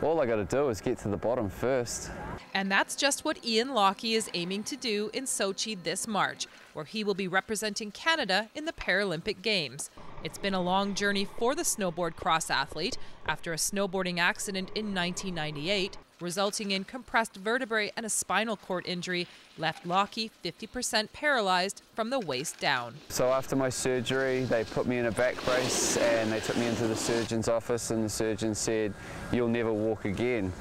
all I got to do is get to the bottom first. And that's just what Ian Lockey is aiming to do in Sochi this March, where he will be representing Canada in the Paralympic Games. It's been a long journey for the snowboard cross athlete after a snowboarding accident in 1998, resulting in compressed vertebrae and a spinal cord injury, left Lockey 50% paralyzed from the waist down. So after my surgery, they put me in a back brace and they took me into the surgeon's office, and the surgeon said, "You'll never walk again."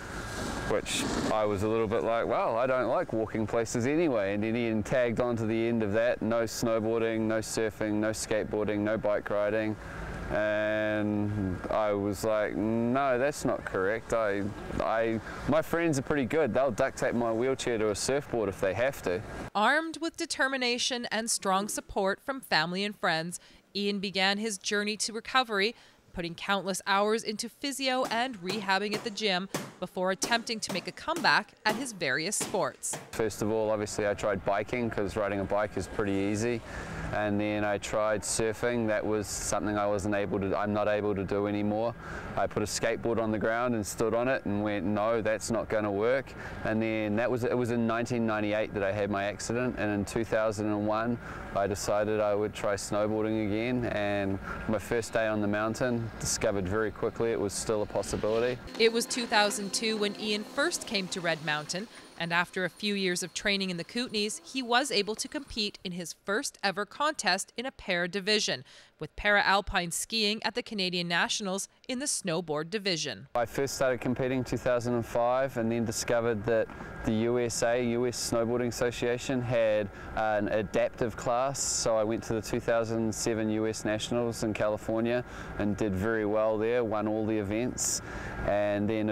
Which I was a little bit like, well, I don't like walking places anyway. And then Ian tagged on to the end of that: no snowboarding, no surfing, no skateboarding, no bike riding. And I was like, no, that's not correct. My friends are pretty good. They'll duct tape my wheelchair to a surfboard if they have to. Armed with determination and strong support from family and friends, Ian began his journey to recovery, putting countless hours into physio and rehabbing at the gym before attempting to make a comeback at his various sports. First of all, obviously I tried biking, because riding a bike is pretty easy. And then I tried surfing. That was something I'm not able to do anymore. I put a skateboard on the ground and stood on it and went, no, that's not going to work. And then it was in 1998 that I had my accident, and in 2001 I decided I would try snowboarding again. And my first day on the mountain, discovered very quickly it was still a possibility. It was 2002 when Ian first came to Red Mountain, and after a few years of training in the Kootenays, he was able to compete in his first ever contest in a para division, with para-alpine skiing at the Canadian Nationals in the snowboard division. I first started competing in 2005 and then discovered that the US Snowboarding Association had an adaptive class, so I went to the 2007 US Nationals in California and did very well there, won all the events. And then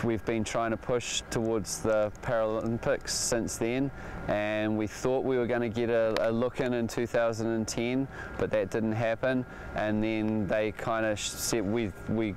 we've been trying to push towards the Paralympics since then, and we thought we were going to get a look in 2010, but that didn't happen. And then they kind of said we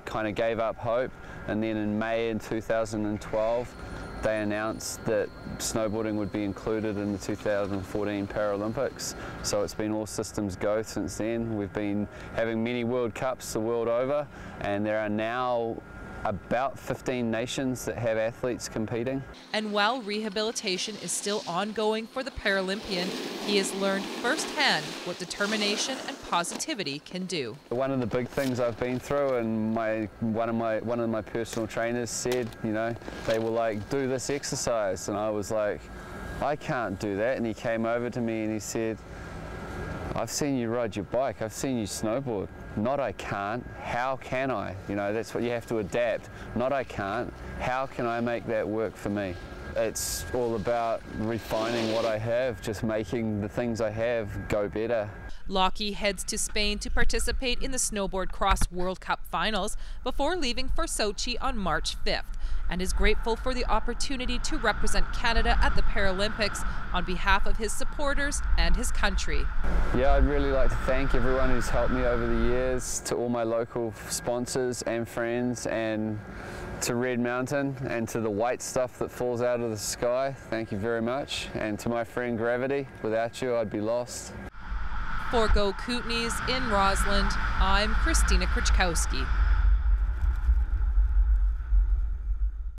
kind of gave up hope, and then in May in 2012 they announced that snowboarding would be included in the 2014 Paralympics. So it's been all systems go since then. We've been having many World Cups the world over, and there are now about 15 nations that have athletes competing. And while rehabilitation is still ongoing for the Paralympian, he has learned firsthand what determination and positivity can do. One of the big things I've been through, and one of my personal trainers said, you know, they were like, do this exercise, and I was like, I can't do that. And he came over to me and he said, I've seen you ride your bike, I've seen you snowboard. Not I can't, how can I? You know, that's what you have to adapt. Not I can't, how can I make that work for me? It's all about refining what I have, just making the things I have go better. Lockey heads to Spain to participate in the Snowboard Cross World Cup finals before leaving for Sochi on March 5th, and is grateful for the opportunity to represent Canada at the Paralympics on behalf of his supporters and his country. Yeah, I'd really like to thank everyone who's helped me over the years, to all my local sponsors and friends, and to Red Mountain, and to the white stuff that falls out of the sky. Thank you very much. And to my friend Gravity, without you I'd be lost. For Go Kootenays in Rossland, I'm Christina Krichkowski.